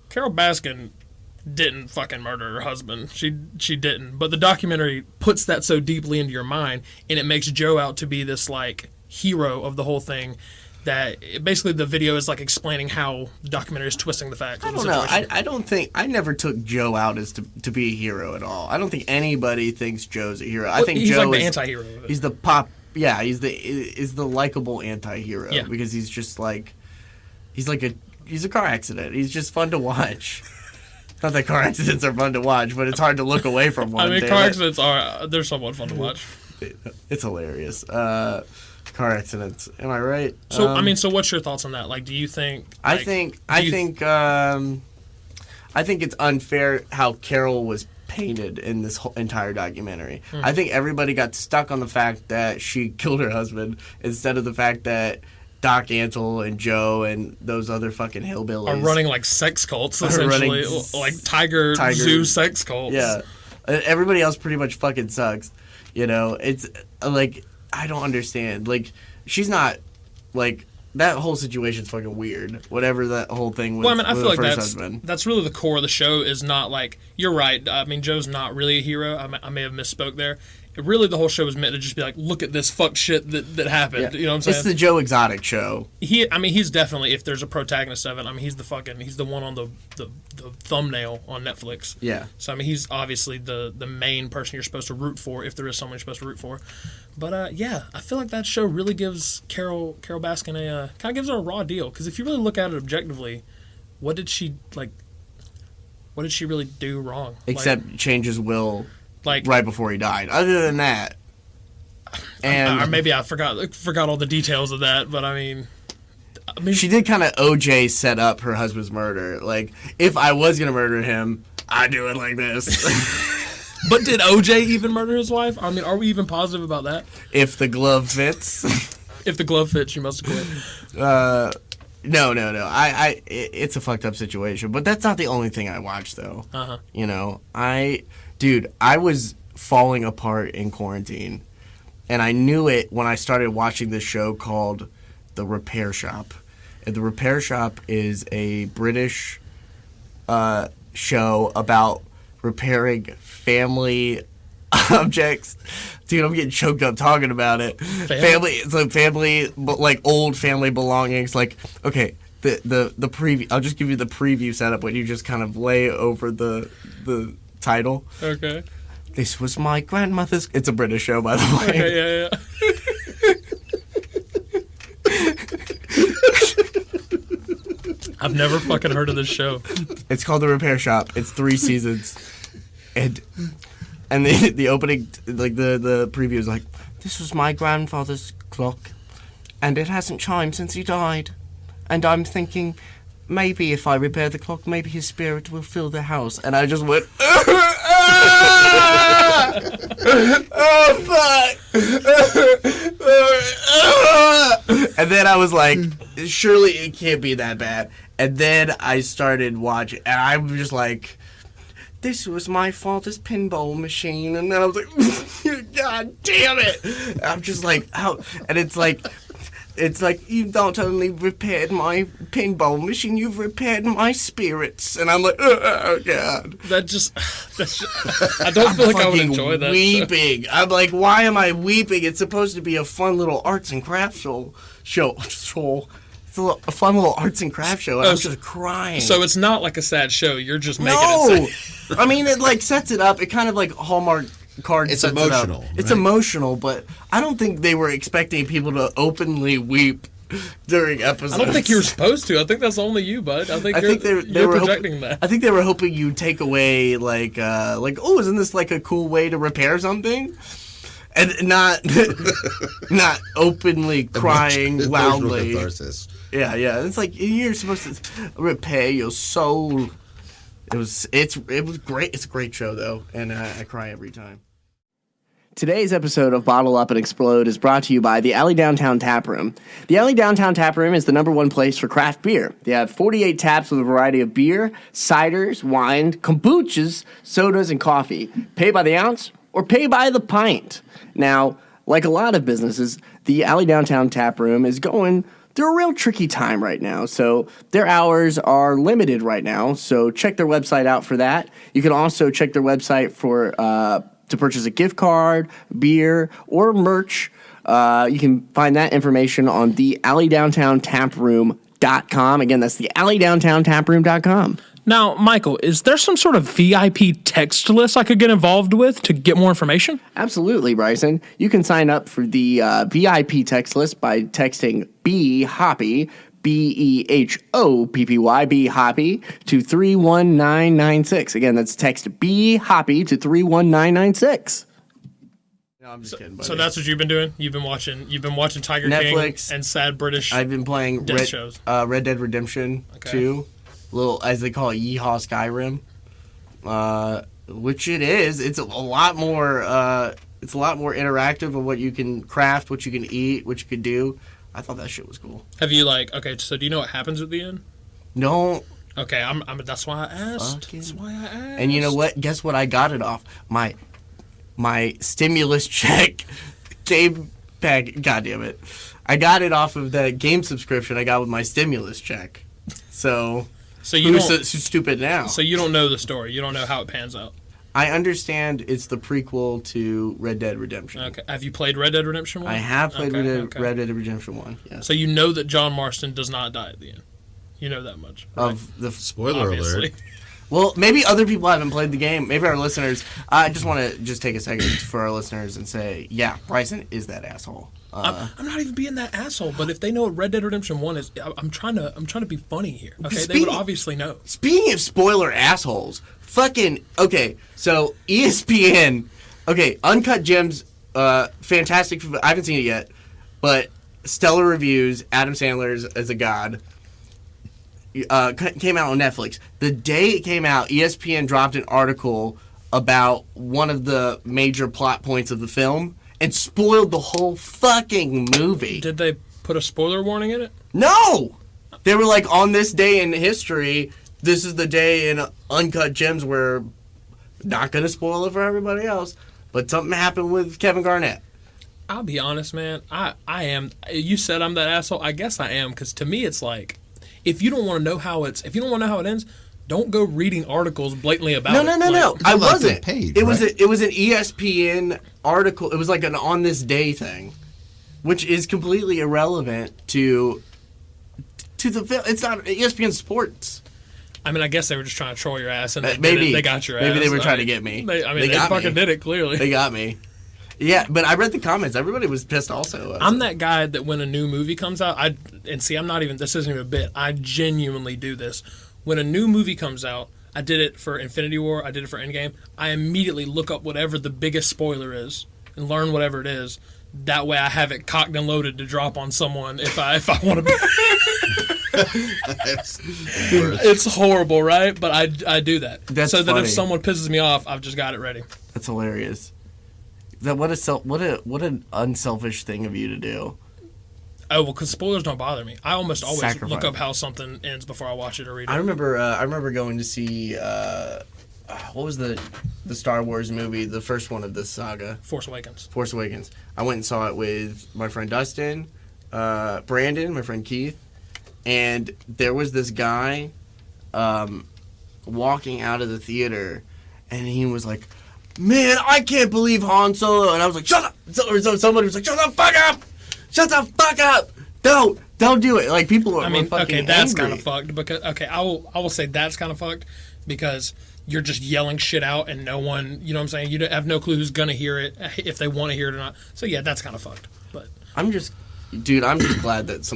Carol Baskin didn't fucking murder her husband. She didn't. But the documentary puts that so deeply into your mind, and it makes Joe out to be this like hero of the whole thing. That basically the video is like explaining how the documentary is twisting the facts. I don't know. I don't think I never took Joe out as to be a hero at all. I don't think anybody thinks Joe's a hero. I think he's Joe like the is anti-hero of it. He's the pop. Yeah, he's the likable anti-hero because he's just like he's a car accident. He's just fun to watch. Not that car accidents are fun to watch, but it's hard to look away from one. I mean, car accidents they're somewhat fun to watch. It's hilarious. Car accidents. Am I right? So so what's your thoughts on that? Like, do you think? I think it's unfair how Carol was painted in this whole entire documentary. Mm-hmm. I think everybody got stuck on the fact that she killed her husband instead of the fact that Doc Antle and Joe and those other fucking hillbillies are running like sex cults, essentially. Like Tiger Zoo sex cults. Yeah. Everybody else pretty much fucking sucks. It's like, I don't understand. Like, she's not, like, that whole situation's fucking weird. Whatever that whole thing was. Well, I mean, I feel like husband. That's really the core of the show. Is not like, you're right. I mean, Joe's not really a hero. I may have misspoke there. Really, the whole show was meant to just be like, look at this fuck shit that happened. Yeah. You know what I'm saying? It's the Joe Exotic show. He's definitely, if there's a protagonist of it, I mean, he's the one on the thumbnail on Netflix. Yeah. So I mean, he's obviously the main person you're supposed to root for, if there is someone you're supposed to root for. But yeah, I feel like that show really gives Carol Baskin kind of gives her a raw deal, because if you really look at it objectively, what did she really do wrong? Except change his will. Like right before he died. Other than that, or maybe I forgot all the details of that. But I mean, she did kind of OJ set up her husband's murder. Like, if I was gonna murder him, I'd do it like this. But did OJ even murder his wife? I mean, are we even positive about that? If the glove fits. If the glove fits, you must quit. No. It's a fucked up situation, but that's not the only thing I watched though. I was falling apart in quarantine, and I knew it when I started watching this show called The Repair Shop. And The Repair Shop is a British show about repairing family objects. Dude, I'm getting choked up talking about it. Family, like old family belongings. Like, okay, the preview. I'll just give you the preview setup when you just kind of lay over the title. Okay. This was my grandmother's. It's a British show, by the way. Okay, yeah. I've never fucking heard of this show. It's called The Repair Shop. It's 3 seasons, and the opening, like the preview is like, this was my grandfather's clock, and it hasn't chimed since he died, and I'm thinking, maybe if I repair the clock, maybe his spirit will fill the house. And I just went, oh, fuck. And then I was like, surely it can't be that bad. And then I started watching, and I was just like, this was my father's pinball machine. And then I was like, God damn it. I'm just like, how? And it's like, It's like, you don't only repaired my pinball machine, you've repaired my spirits. And I'm like, oh, God. That's I don't feel like I would Fucking enjoy that. weeping. I'm like, why am I weeping? It's supposed to be a fun little arts and crafts show. It's a fun little arts and crafts show. And I'm just crying. So it's not like a sad show. You're just making it sad. I mean, it like sets it up. It kind of like Hallmark cards. It's sets emotional, It up. It's right? emotional, but I don't think they were expecting people to openly weep during episodes. I don't think you're supposed to. I think that's only you, bud. I think you're were projecting that. I think they were hoping you'd take away like oh, isn't this like a cool way to repair something? And not openly crying Emotional loudly. catharsis. Yeah. It's like you're supposed to repair your soul. It was great. It's a great show though, and I cry every time. Today's episode of Bottle Up and Explode is brought to you by the Alley Downtown Tap Room. The Alley Downtown Tap Room is the #1 place for craft beer. They have 48 taps with a variety of beer, ciders, wine, kombuchas, sodas, and coffee. Pay by the ounce or pay by the pint. Now, like a lot of businesses, the Alley Downtown Tap Room is going through a real tricky time right now. So their hours are limited right now. So check their website out for that. You can also check their website for to purchase a gift card, beer, or merch. You can find that information on the alleydowntowntaproom.com. Again, that's the alleydowntowntaproom.com. Now, Michael, is there some sort of VIP text list I could get involved with to get more information? Absolutely, Bryson. You can sign up for the VIP text list by texting BHOPPY, BEHOPPY, BHOPPY to 31996. Again, that's text BHOPPY to 31996. No, I'm just kidding, buddy. So that's what you've been doing? You've been watching Tiger Netflix, King and sad British I've been playing shows. Red Dead Redemption 2. Little, as they call it, Yeehaw Skyrim, which it is. It's a lot more. It's a lot more interactive of what you can craft, what you can eat, what you can do. I thought that shit was cool. Have you so do you know what happens at the end? No. Okay, that's why I asked. That's why I asked. And you know what? Guess what? I got it off my stimulus check game pack. God damn it! I got it off of the game subscription I got with my stimulus check. So who's so stupid now? So you don't know the story. You don't know how it pans out. I understand it's the prequel to Red Dead Redemption. Okay. Have you played Red Dead Redemption 1? I have played Red Dead Redemption 1, yes. So you know that John Marston does not die at the end. You know that much. Right? Of the Spoiler alert. Well, maybe other people haven't played the game. Maybe our listeners. I just want to take a second for our listeners and say, yeah, Bryson is that asshole. I'm not even being that asshole, but if they know what Red Dead Redemption 1 is, I'm trying to be funny here. Okay, they would obviously know. Speaking of spoiler assholes, okay, so ESPN, Uncut Gems, fantastic. I haven't seen it yet, but stellar reviews. Adam Sandler is a god. Came out on Netflix. The day it came out, ESPN dropped an article about one of the major plot points of the film and spoiled the whole fucking movie. Did they put a spoiler warning in it? No! They were like, on this day in history, this is the day in Uncut Gems where, not going to spoil it for everybody else, but something happened with Kevin Garnett. I'll be honest, man. I am. You said I'm that asshole. I guess I am, because to me it's like, if you don't want to know how it ends, don't go reading articles blatantly about it. No. I wasn't. Page, it was an ESPN article. It was like an on this day thing, which is completely irrelevant to the film. It's not ESPN Sports. I mean, I guess they were just trying to troll your ass, and maybe they got your ass. Maybe they were trying to get me. They fucking did it, clearly. They got me. Yeah, but I read the comments. Everybody was pissed also. I'm that guy that when a new movie comes out, I'm not even, this isn't even a bit, I genuinely do this. When a new movie comes out, I did it for Infinity War, I did it for Endgame, I immediately look up whatever the biggest spoiler is and learn whatever it is. That way I have it cocked and loaded to drop on someone if I want to be. It's horrible, right? But I do that. That's so funny. That if someone pisses me off, I've just got it ready. That's hilarious. What an unselfish thing of you to do. Oh, well, because spoilers don't bother me. I almost always look up how something ends before I watch it or read it. I remember going to see what was the Star Wars movie, the first one of this saga? Force Awakens. I went and saw it with my friend Dustin, Brandon, my friend Keith, and there was this guy walking out of the theater, and he was like, "Man, I can't believe Han Solo," and I was like, "Shut up!" So somebody was like, "Shut the fuck up! Shut the fuck up! Don't do it!" Like people were fucking okay, that's angry. kind of fucked. Because I will say that's kind of fucked because you're just yelling shit out and no one, you know what I'm saying? You don't have no clue who's gonna hear it, if they want to hear it or not. So yeah, that's kind of fucked. But I'm just glad that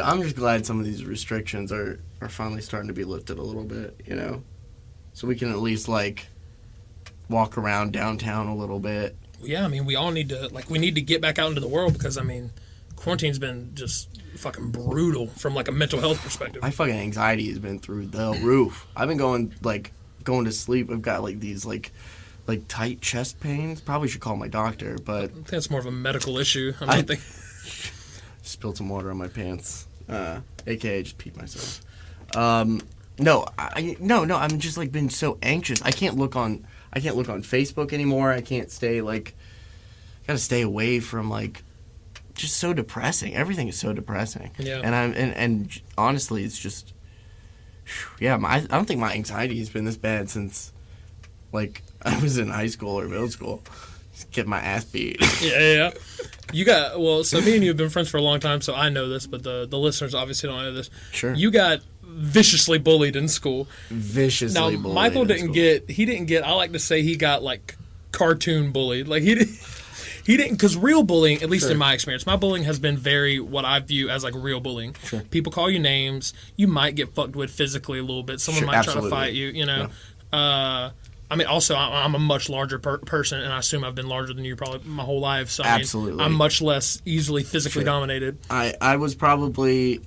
I'm just glad some of these restrictions are finally starting to be lifted a little bit, you know, so we can at least like walk around downtown a little bit. yeah, I mean, we all need to get back out into the world because I mean, quarantine's been just fucking brutal from like a mental health perspective. My fucking anxiety has been through the roof. I've been going to sleep. I've got like these like tight chest pains. Probably should call my doctor, but I think that's more of a medical issue. I I think spilled some water on my pants, aka just peed myself. No, I'm just like been so anxious. I can't look on Facebook anymore. I can't stay gotta stay away from like just so depressing. Everything is so depressing. Yeah. And honestly, it's just yeah. I don't think my anxiety has been this bad since like I was in high school or middle school. Just get my ass beat. yeah. So me and you have been friends for a long time, so I know this, but the listeners obviously don't know this. Sure. You got viciously bullied in school. Viciously Now, bullied. Michael in didn't school. get, I like to say he got like cartoon bullied. Like he didn't, because real bullying, at least in my experience, my bullying has been very what I view as like real bullying. Sure. People call you names. You might get fucked with physically a little bit. Someone Sure, might absolutely. try to fight you, you know. Yeah. I mean, also, I'm a much larger person, and I assume I've been larger than you probably my whole life. So, Absolutely. I'm much less easily physically dominated. I was probably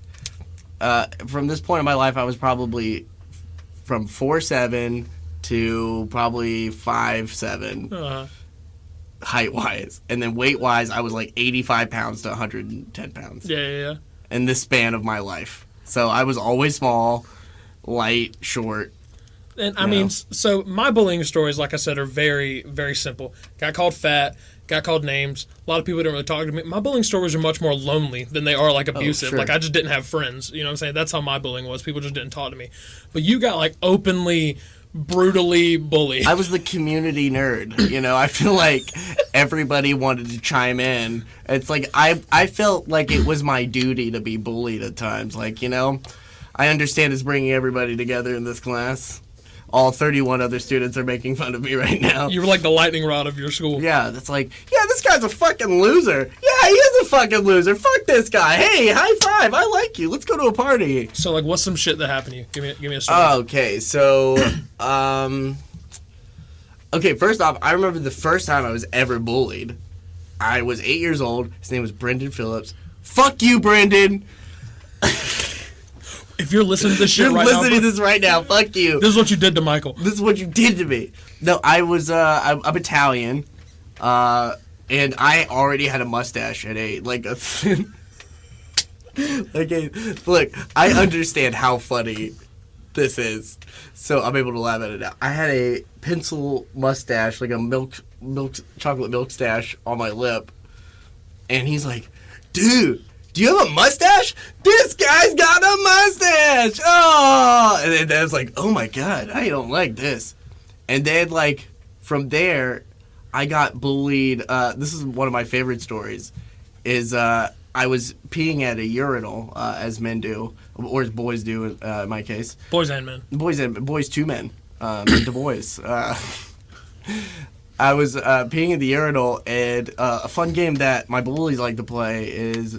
from this point in my life, I was probably from 4'7" to probably 5'7" height wise, and then weight wise, I was like 85 pounds to 110 pounds. Yeah. In this span of my life, so I was always small, light, short. And I mean, so my bullying stories, like I said, are very, very simple. Got called fat, got called names. A lot of people didn't really talk to me. My bullying stories are much more lonely than they are like abusive. sure. Like I just didn't have friends. You know what I'm saying? That's how my bullying was. People just didn't talk to me. But you got like openly, brutally bullied. I was the community nerd, you know. I feel like everybody wanted to chime in. It's like I felt like it was my duty to be bullied at times. Like, you know, I understand it's bringing everybody together in this class. All 31 other students are making fun of me right now. You were like the lightning rod of your school. Yeah, that's like, yeah, this guy's a fucking loser. Yeah, he is a fucking loser. Fuck this guy. Hey, high five. I like you. Let's go to a party. So like, what's some shit that happened to you? Give me a story. Okay, so, okay, first off, I remember the first time I was ever bullied. I was 8 years old. His name was Brendan Phillips. Fuck you, Brendan. If you're listening to this shit You're right listening now, to this right now. Fuck you. this is what you did to Michael. This is what you did to me. No, I was, I'm Italian, and I already had a mustache at 8. Like, look, I understand how funny this is, so I'm able to laugh at it now. I had a pencil mustache, like a chocolate milk stash on my lip, and he's like, dude, do you have a mustache? This guy's got a mustache! Oh! And then I was like, oh my god, I don't like this. And then, like, from there, I got bullied. This is one of my favorite stories, is I was peeing at a urinal, as men do, or as boys do, in my case. Boys and men. Boys to men. Men to boys. I was peeing in the urinal, and a fun game that my bullies like to play is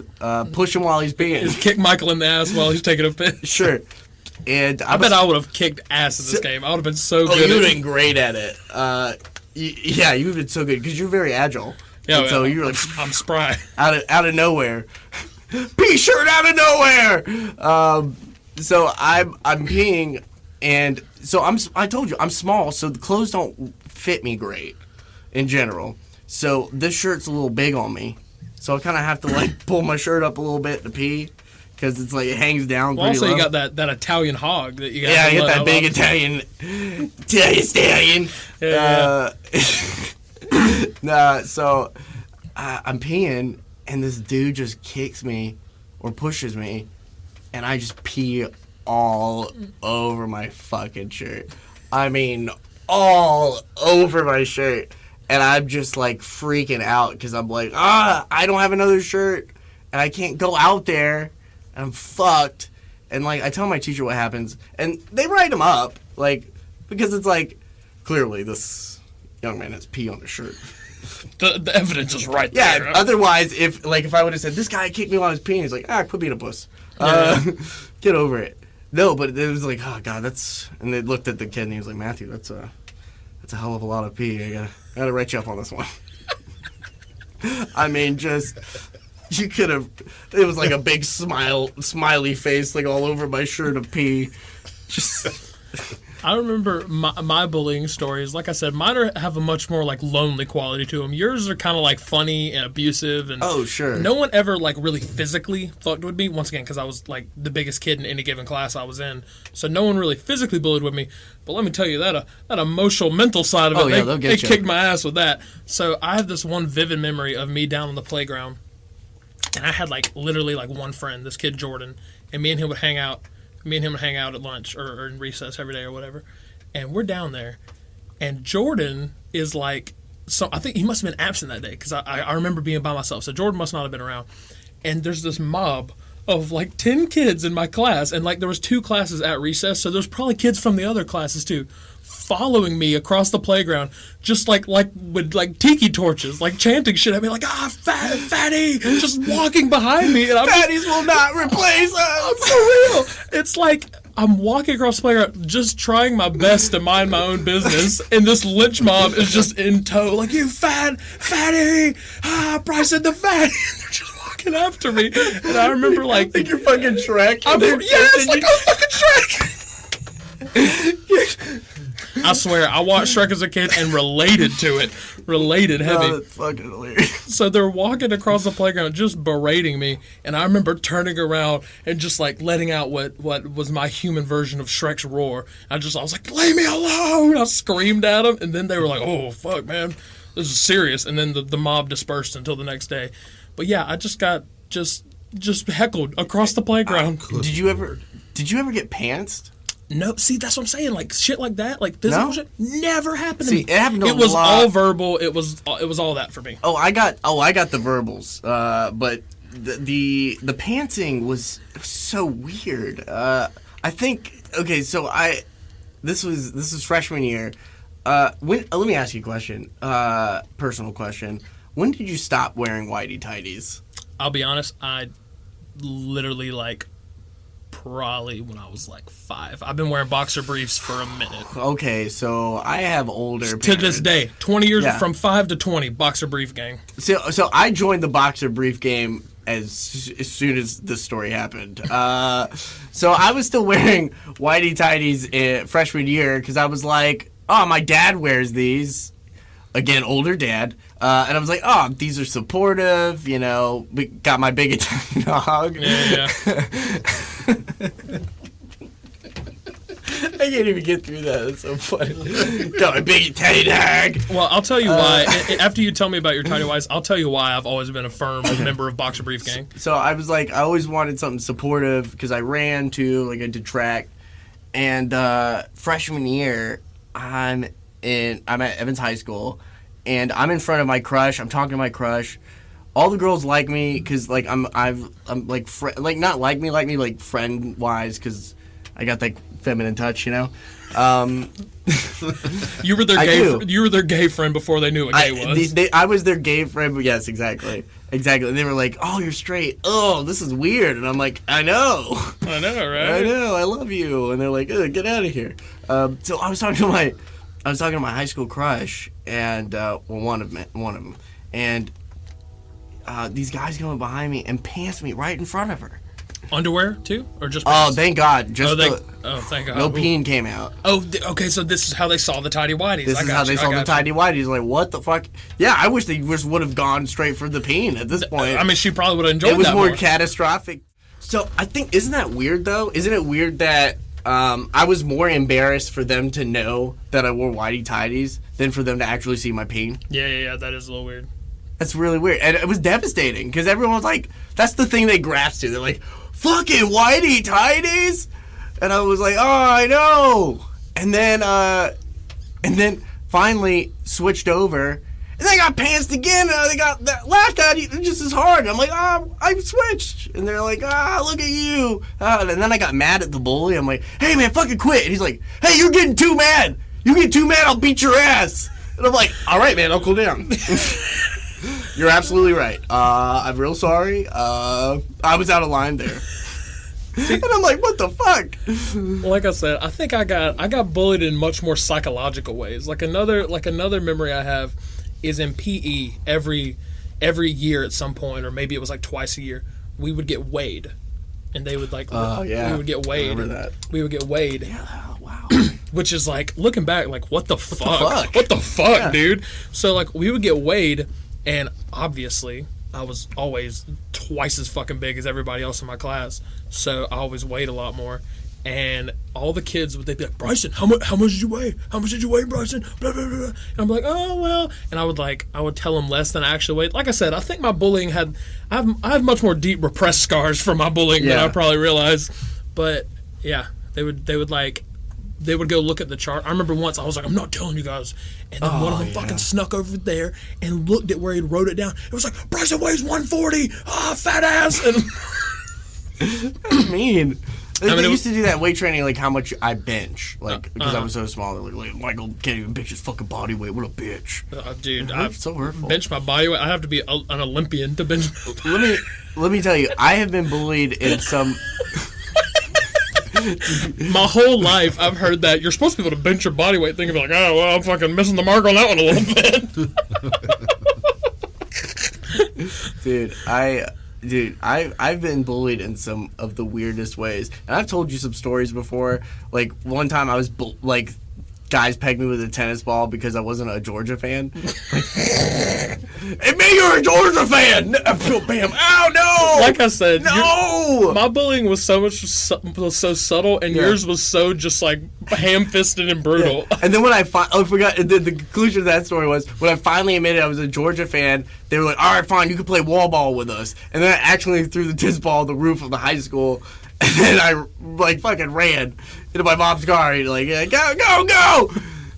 push him while he's peeing. Just kick Michael in the ass while he's taking a piss. Sure. And I bet I would have kicked ass in this game. I would have been so good. You would at have been great at it. Yeah, you would have been so good because you're very agile. Yeah, and so you're like I'm spry. out of nowhere. Pea shirt out of nowhere. So I'm peeing, and so I told you I'm small, so the clothes don't fit me great in general. So this shirt's a little big on me, so I kind of have to like pull my shirt up a little bit to pee because it's like it hangs down. Well, pretty also, low. you got that Italian hog that you got. Yeah, I get that big Italian stallion. Yeah. Nah, so I'm peeing, and this dude just kicks me or pushes me, and I just pee all over my fucking shirt. I mean, all over my shirt. And I'm just like freaking out because I'm like, I don't have another shirt and I can't go out there and I'm fucked. And like, I tell my teacher what happens and they write him up, like, because it's like, clearly this young man has pee on his shirt. The evidence is right Yeah, there. otherwise, if I would have said, this guy kicked me while I was peeing, he's like, quit being a puss. Get over it. No, but it was like, oh God, and they looked at the kid and he was like, Matthew, that's a hell of a lot of pee. I gotta write you up on this one. I mean, you could have, it was like a big smiley face, like all over my shirt of pee. I remember my bullying stories. Like I said, mine have a much more like lonely quality to them. Yours are kind of like funny and abusive, and oh sure, no one ever like really physically fucked with me. Once again, because I was like the biggest kid in any given class I was in, so no one really physically bullied with me. But let me tell you that emotional, mental side of it, they'll get they you. kicked my ass with that. So I have this one vivid memory of me down on the playground, and I had like literally like one friend, this kid Jordan, and me and him would hang out. Me and him would hang out at lunch or in recess every day or whatever. And we're down there. And Jordan is like, so I think he must have been absent that day because I remember being by myself. So Jordan must not have been around. And there's this mob of like 10 kids in my class. And like there was 2 classes at recess. So there's probably kids from the other classes too, following me across the playground, just like with like tiki torches, like chanting shit at me, like fatty, just walking behind me, and I'm fatties will not replace us. For real. It's like I'm walking across the playground, just trying my best to mind my own business, and this lynch mob is just in tow, like you fatty, Bryson the fatty. And they're just walking after me, and I remember like you're fucking Shrek. Yes, like I'm fucking Shrek. I swear, I watched Shrek as a kid and related to it. Related heavy. Oh, that's fucking hilarious. So they're walking across the playground just berating me, and I remember turning around and just like letting out what was my human version of Shrek's roar. I was like, leave me alone! I screamed at them, and then they were like, oh, fuck, man. This is serious. And then the mob dispersed until the next day. But yeah, I just got just heckled across the playground. Did you ever get pantsed? No, see, that's what I'm saying. Like shit like that, like physical shit, never happened to me. It happened It was all verbal. It was all that for me. Oh, I got the verbals, but the pantsing was so weird. I think okay, so this was freshman year. Let me ask you a question, personal question. When did you stop wearing whitey tighties? I'll be honest, I literally like. Probably when I was like 5. I've been wearing boxer briefs for a minute. Okay, so I have older to parents. this day, 20 years from 5 to 20, boxer brief gang. So I joined the boxer brief game as soon as this story happened. So I was still wearing whitey tighties freshman year because I was like, oh, my dad wears these. Again, older dad. And I was like, oh, these are supportive, you know. We got my big Italian dog. Yeah. I can't even get through that. It's so funny. Got my big Italian dog. Well, I'll tell you why. After you tell me about your tidy whities, I'll tell you why I've always been a firm member of boxer brief gang. So I was like, I always wanted something supportive because I ran too, like I did track. And freshman year, I'm at Evans High School, and I'm in front of my crush. I'm talking to my crush. All the girls like me because like I'm like not like me like friend wise because I got that feminine touch, you know. You were their gay. You were their gay friend before they knew what gay was. I was their gay friend. But yes, exactly. And they were like, "Oh, you're straight. Oh, this is weird." And I'm like, "I know, I know, right? I know. I love you." And they're like, "Get out of here." So I was talking to my high school crush, and one of them, and these guys going behind me and pants me right in front of her. Underwear too, or just? Oh, thank God! Thank God! No peen came out. Oh, okay. So this is how they saw the tidy whities. This is how they saw the tidy whities. Like, what the fuck? Yeah, I wish they just would have gone straight for the peen at this point. I mean, she probably would have enjoyed it. It was more catastrophic. So I think, isn't that weird though? Isn't it weird that I was more embarrassed for them to know that I wore whitey tidies than for them to actually see my peen? Yeah. That is a little weird. That's really weird. And it was devastating because everyone was like, that's the thing they grasped to. They're like, fucking whitey tighties? And I was like, oh, I know. And then finally switched over. And they got pantsed again. They got that laughed at you just as hard. I'm like, I've switched. And they're like, look at you. And then I got mad at the bully. I'm like, hey, man, fucking quit. And he's like, hey, you're getting too mad. You get too mad, I'll beat your ass. And I'm like, all right, man, I'll cool down. You're absolutely right. I'm real sorry. I was out of line there. And I'm like, what the fuck? Like I said, I think I got bullied in much more psychological ways. Like another memory I have is in PE every year at some point, or maybe it was like twice a year, we would get weighed. And they would like we would get weighed. I remember that. We would get weighed. Yeah, wow. Which is like, looking back, like, what the fuck? What the fuck, dude? So like we would get weighed, and obviously I was always twice as fucking big as everybody else in my class, so I always weighed a lot more. And all the kids, they'd be like, Bryson, how much did you weigh? How much did you weigh, Bryson? Blah, blah, blah. And I'm like, oh, well. And I would tell them less than I actually weighed. Like I said, I think my bullying I have much more deep repressed scars from my bullying than I probably realized. But yeah, they would go look at the chart. I remember once I was like, I'm not telling you guys. And then one of them fucking snuck over there and looked at where he wrote it down. It was like, Bryson weighs 140. Fat ass. And That's mean. They used to do that weight training, like how much I bench, like because I was so small. They're like, Michael can't even bench his fucking body weight. What a bitch, dude! It's so hurtful. Bench my body weight. I have to be an Olympian to bench. Let me tell you, I have been bullied in some. My whole life, I've heard that you're supposed to be able to bench your body weight. Thinking like, oh well, I'm fucking missing the mark on that one a little bit. Dude, I've been bullied in some of the weirdest ways, and I've told you some stories before. Like one time, I was guys pegged me with a tennis ball because I wasn't a Georgia fan. Hey man, you're a Georgia fan! Bam! Ow, no! Like I said, no! My bullying was so subtle, and yours was so just like ham-fisted and brutal. Yeah. And then when I forgot, the conclusion of that story was, when I finally admitted I was a Georgia fan, they were like, all right, fine, you can play wall ball with us. And then I actually threw the tennis ball at the roof of the high school, and then I like fucking ran into my mom's car, and like, go!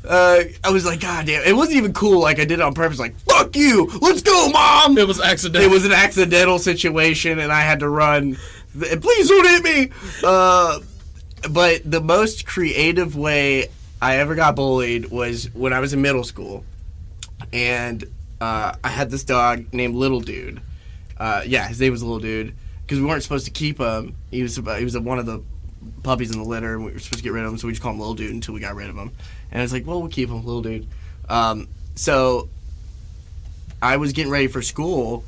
I was like, God damn, it wasn't even cool. Like I did it on purpose. Like, fuck you, let's go, mom. It was accidental. It was an accidental situation, and I had to run. Please don't hit me. But the most creative way I ever got bullied was when I was in middle school, and I had this dog named Little Dude. His name was Little Dude because we weren't supposed to keep him. He was one of the puppies in the litter, and we were supposed to get rid of him, so we just called him Little Dude until we got rid of him. And I was like, well, we'll keep him, Little Dude. So I was getting ready for school,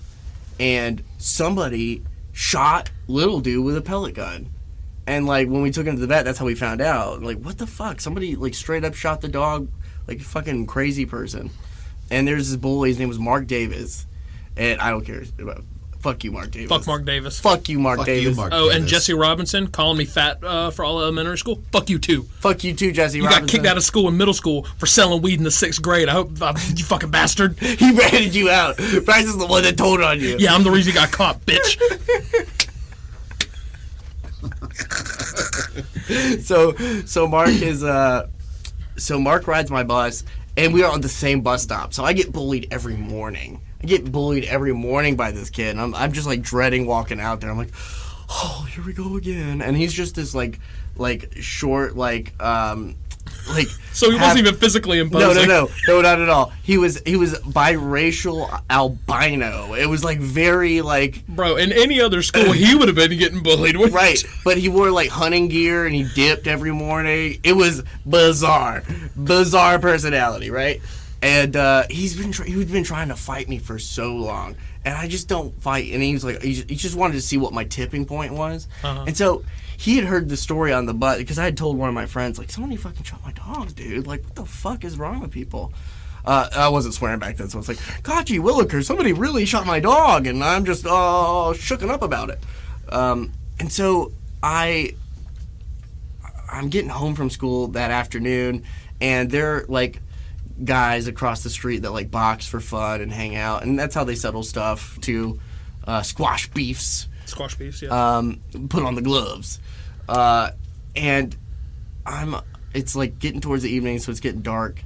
and somebody shot Little Dude with a pellet gun. And like when we took him to the vet, that's how we found out. Like, what the fuck? Somebody like straight up shot the dog like a fucking crazy person. And there's this bully, his name was Mark Davis. And I don't care about. Fuck you, Mark Davis. Fuck Mark Davis. Fuck you, Mark Davis. And Jesse Robinson calling me fat for all elementary school. Fuck you too. Fuck you too, Jesse Robinson. You got kicked out of school in middle school for selling weed in the 6th grade. I hope you fucking bastard. He ratted you out. Bryce is the one that told on you. Yeah, I'm the reason you got caught, bitch. So Mark rides my bus, and we are on the same bus stop. So I get bullied every morning. By this kid, and I'm just like dreading walking out there. I'm like, oh, here we go again. And he's just this like short So he wasn't even physically imposing. No, not at all. He was biracial albino. It was like very like, bro, in any other school he would have been getting bullied with. Right, but he wore like hunting gear and he dipped every morning. It was bizarre personality, right? And he's been trying to fight me for so long, and I just don't fight. And he was like, he just wanted to see what my tipping point was. And so he had heard the story on the bus because I had told one of my friends, like, somebody fucking shot my dog, dude. Like, what the fuck is wrong with people? I wasn't swearing back then, so it's like, Gotchi Williker, somebody really shot my dog, and I'm just shooken up about it. And so I'm getting home from school that afternoon, and they're like guys across the street that like box for fun and hang out, and that's how they settle stuff too. Squash beefs. Squash beefs, yeah. Put on the gloves, and it's like getting towards the evening, so it's getting dark,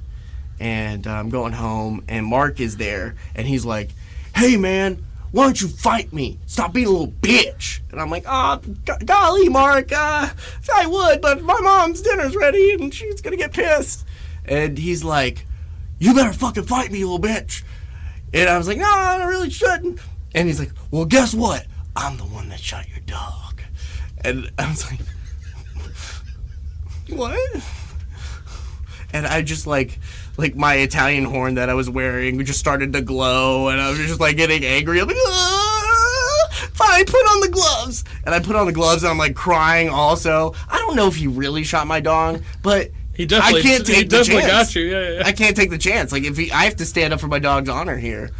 and I'm going home, and Mark is there, and he's like, "Hey man, why don't you fight me? Stop being a little bitch." And I'm like, "Oh, golly, Mark, I would, but my mom's dinner's ready, and she's gonna get pissed." And he's like, "You better fucking fight me, you little bitch." And I was like, "No, I really shouldn't." And he's like, "Well, guess what? I'm the one that shot your dog." And I was like, "What?" And I just like my Italian horn that I was wearing just started to glow, and I was just like getting angry. I'm like, "Fine, put on the gloves." And I put on the gloves, and I'm like crying also. I don't know if he really shot my dog, but he definitely, I can't take the chance. Got you. Yeah. I can't take the chance. Like I have to stand up for my dog's honor here.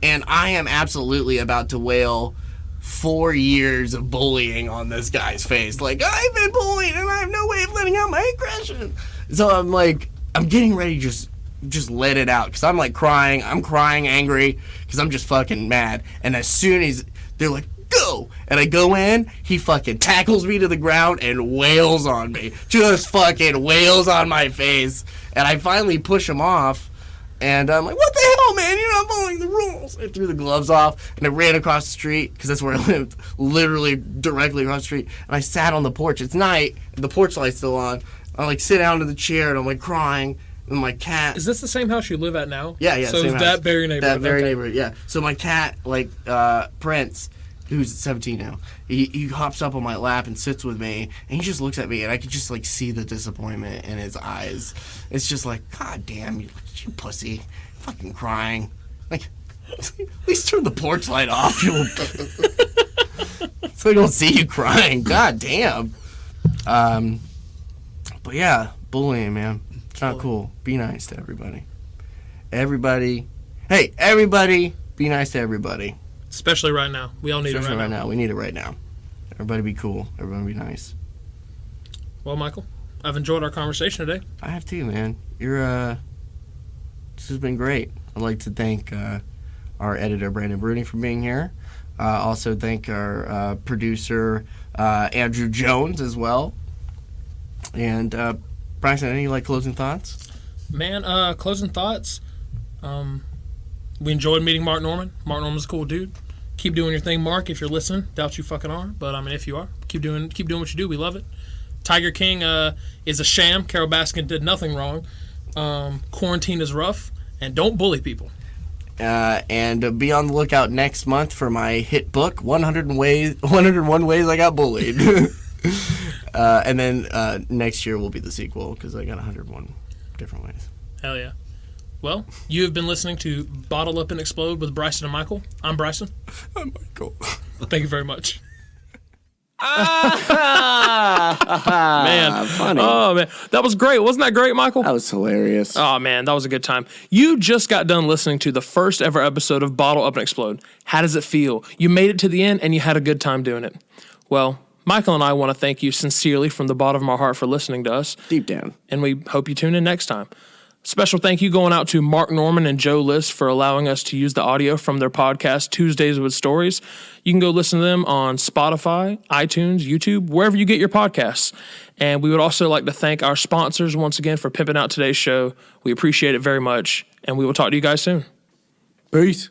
And I am absolutely about to wail 4 years of bullying on this guy's face. Like, I've been bullied and I have no way of letting out my aggression. So I'm like, I'm getting ready to just let it out. Because I'm like crying. I'm crying angry because I'm just fucking mad. And as soon as they're like, "Go!" and I go in, he fucking tackles me to the ground and wails on me. Just fucking wails on my face. And I finally push him off. And I'm like, "What the hell, man? You're not following the rules." I threw the gloves off, and I ran across the street, because that's where I lived, literally directly across the street. And I sat on the porch. It's night, and the porch light's still on. I, like, sit down to the chair, and I'm, like, crying. And my cat... Is this the same house you live at now? Yeah. So same it's house. that very neighborhood. That very neighborhood, yeah. So my cat, like, Prince, who's 17 now, he hops up on my lap and sits with me, and he just looks at me, and I could just, like, see the disappointment in his eyes. It's just like, "God damn, you pussy." Fucking crying. Like, at least turn the porch light off, so I don't see you crying. God damn. But yeah, bullying, man. It's not cool. Be nice to everybody. Everybody, be nice to everybody. Especially right now. We all need it right now. We need it right now. Everybody be cool. Everybody be nice. Well, Michael, I've enjoyed our conversation today. I have too, man. This has been great. I'd like to thank our editor, Brandon Bruni, for being here. Also thank our producer, Andrew Jones, as well. And, Bryson, any, closing thoughts? Man, closing thoughts. We enjoyed meeting Mark Norman. Mark Norman's a cool dude. Keep doing your thing, Mark, if you're listening. Doubt you fucking are. But, if you are, keep doing what you do. We love it. Tiger King is a sham. Carol Baskin did nothing wrong. Quarantine is rough, and don't bully people. And be on the lookout next month for my hit book, 101 Ways I Got Bullied. And then next year will be the sequel, because I got 101 different ways. Hell yeah. Well, you have been listening to Bottle Up and Explode with Bryson and Michael. I'm Bryson. I'm Michael. Thank you very much. Man, funny. Oh man, that was great. Wasn't that great, Michael? That was hilarious. Oh man, that was a good time. You just got done listening to the first ever episode of Bottle Up and Explode. How does it feel? You made it to the end and you had a good time doing it. Well, Michael and I want to thank you sincerely from the bottom of our heart for listening to us. Deep down. And we hope you tune in next time. Special thank you going out to Mark Norman and Joe List for allowing us to use the audio from their podcast, Tuesdays with Stories. You can go listen to them on Spotify, iTunes, YouTube, wherever you get your podcasts. And we would also like to thank our sponsors once again for pimping out today's show. We appreciate it very much, and we will talk to you guys soon. Peace.